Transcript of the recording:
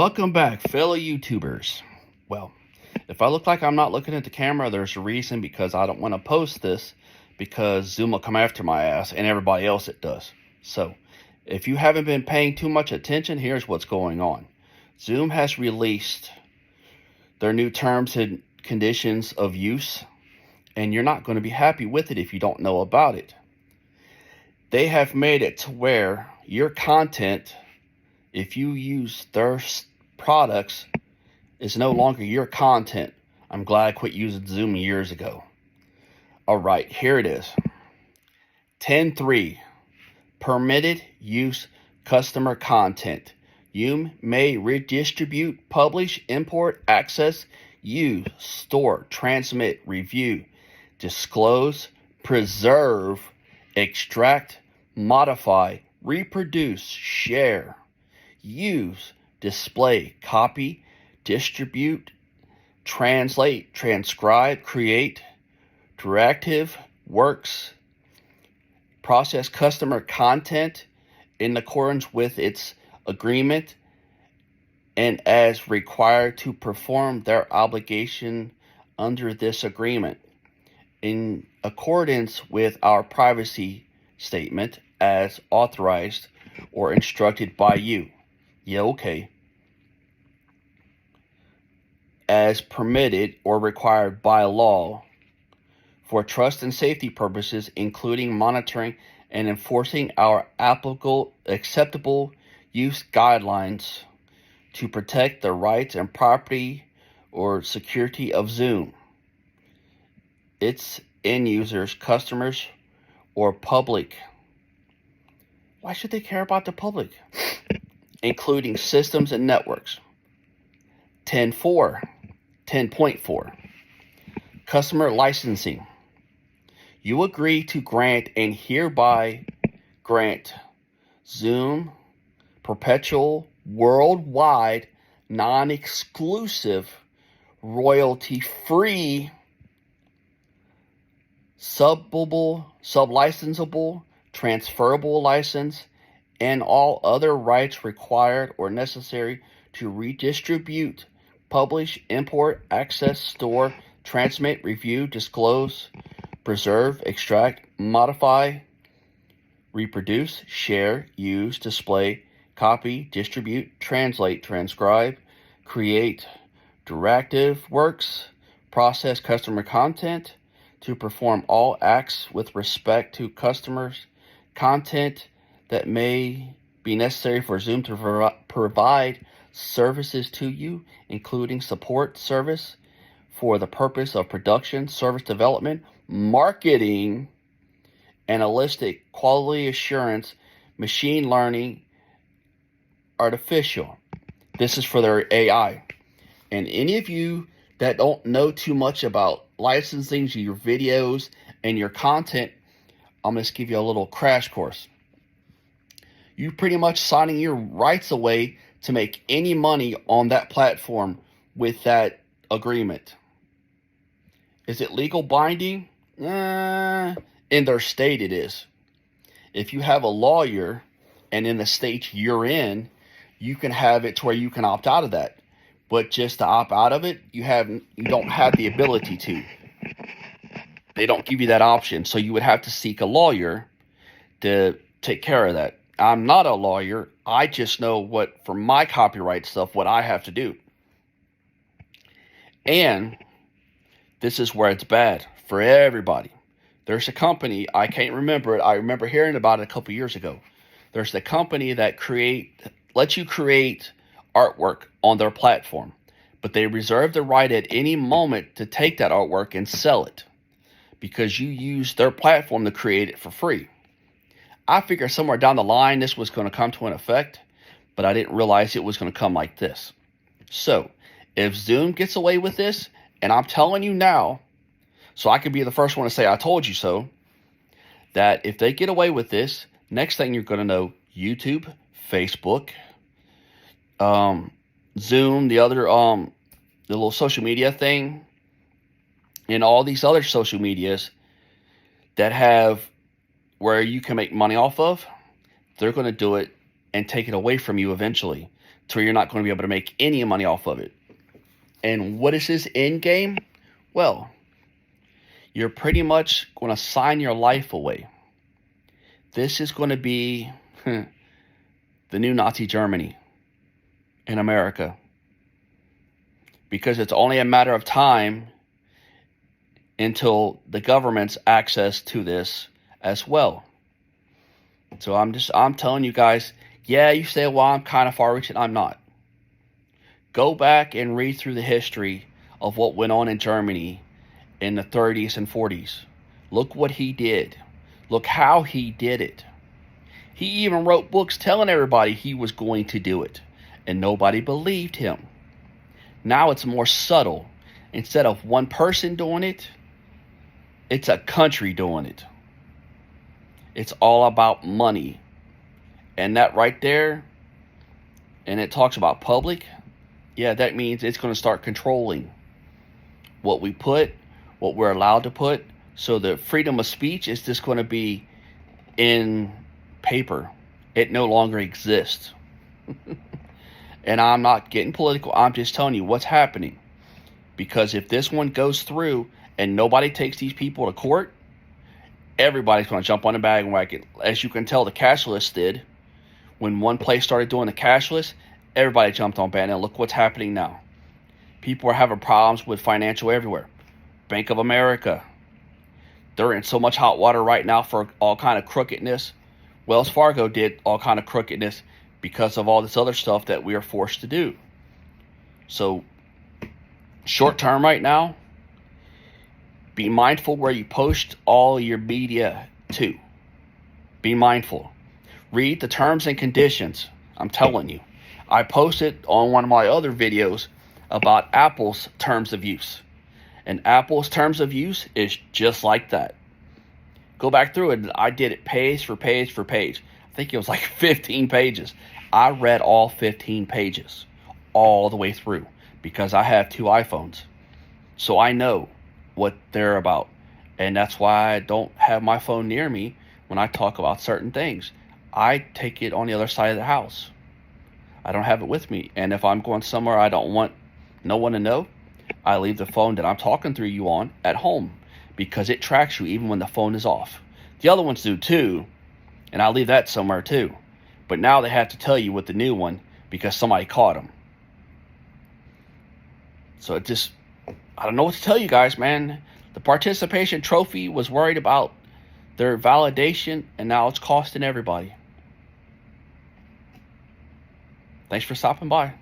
Welcome back, fellow YouTubers. Well, if I look like I'm not looking at the camera, there's a reason, because I don't want to post this because Zoom will come after my ass and everybody else it does. So, if you haven't been paying too much attention, here's what's going on. Zoom has released their new terms and conditions of use, and you're not going to be happy with it if you don't know about it. They have made it to where your content, if you use their products, is no longer your content. I'm glad I quit using Zoom years ago. All right, here it is. 10.3, permitted use customer content. You may redistribute, publish, import, access, use, store, transmit, review, disclose, preserve, extract, modify, reproduce, share, use, display, copy, distribute, translate, transcribe, create, directive, works, process customer content in accordance with its agreement and as required to perform their obligation under this agreement in accordance with our privacy statement as authorized or instructed by you. Yeah, okay. As permitted or required by law for trust and safety purposes, including monitoring and enforcing our applicable acceptable use guidelines to protect the rights and property or security of Zoom, its end users, customers, or public. Why should they care about the public? Including systems and networks. 10.4, customer licensing. You agree to grant and hereby grant Zoom perpetual, worldwide, non-exclusive, royalty-free, sublicensable, transferable license, and all other rights required or necessary to redistribute, publish, import, access, store, transmit, review, disclose, preserve, extract, modify, reproduce, share, use, display, copy, distribute, translate, transcribe, create, directive works, process customer content, to perform all acts with respect to customers' content that may be necessary for Zoom to provide services to you, including support service for the purpose of production, service development, marketing, analytic, quality assurance, machine learning, artificial. This is for their AI. And any of you that don't know too much about licensing your videos and your content, I'm going to give you a little crash course. You pretty much signing your rights away to make any money on that platform with that agreement. Is it legal binding? In their state it is. If you have a lawyer and in the state you're in, you can have it to where you can opt out of that. But just to opt out of it, you don't have the ability to. They don't give you that option. So you would have to seek a lawyer to take care of that. I'm not a lawyer. I just know what, for my copyright stuff, what I have to do. And this is where it's bad for everybody. There's a company, I can't remember it. I remember hearing about it a couple years ago. There's the company that lets you create artwork on their platform, but they reserve the right at any moment to take that artwork and sell it because you use their platform to create it for free. I figured somewhere down the line this was going to come to an effect, but I didn't realize it was going to come like this. So if Zoom gets away with this, and I'm telling you now, so I could be the first one to say I told you so, that if they get away with this, next thing you're going to know, YouTube, Facebook, Zoom, the little social media thing, and all these other social medias that have where you can make money off of, they're going to do it and take it away from you eventually So you're not going to be able to make any money off of it. And what is his end game? Well, you're pretty much going to sign your life away. This is going to be the new Nazi Germany in America. Because it's only a matter of time until the government's access to this as well. So I'm telling you guys, yeah, you say, well, I'm kind of far-reaching. I'm not. Go back and read through the history of what went on in Germany in the 30s and 40s. Look what he did. Look how he did it. He even wrote books telling everybody he was going to do it, and nobody believed him. Now it's more subtle. Instead of one person doing it, it's a country doing it. It's all about money. And that right there, and it talks about public, yeah, that means it's going to start controlling what we put, what we're allowed to put. So the freedom of speech is just going to be in paper. It no longer exists. And I'm not getting political. I'm just telling you what's happening. Because if this one goes through and nobody takes these people to court, everybody's going to jump on the bandwagon. As you can tell, the cashless did. When one place started doing the cashless, everybody jumped on band. And look what's happening now. People are having problems with financial everywhere. Bank of America. They're in so much hot water right now for all kind of crookedness. Wells Fargo did all kind of crookedness because of all this other stuff that we are forced to do. So, short term right now, be mindful where you post all your media to. Be mindful. Read the terms and conditions. I'm telling you. I posted on one of my other videos about Apple's terms of use. And Apple's terms of use is just like that. Go back through it. I did it page for page for page. I think it was like 15 pages. I read all 15 pages all the way through because I have 2 iPhones. So I know what they're about. And that's why I don't have my phone near me when I talk about certain things. I take it on the other side of the house. I don't have it with me. And if I'm going somewhere I don't want no one to know, I leave the phone that I'm talking through you on at home because it tracks you even when the phone is off. The other ones do too, and I leave that somewhere too. But now they have to tell you with the new one because somebody caught them. So it just, I don't know what to tell you guys, man. The participation trophy was worried about their validation, and now it's costing everybody. Thanks for stopping by.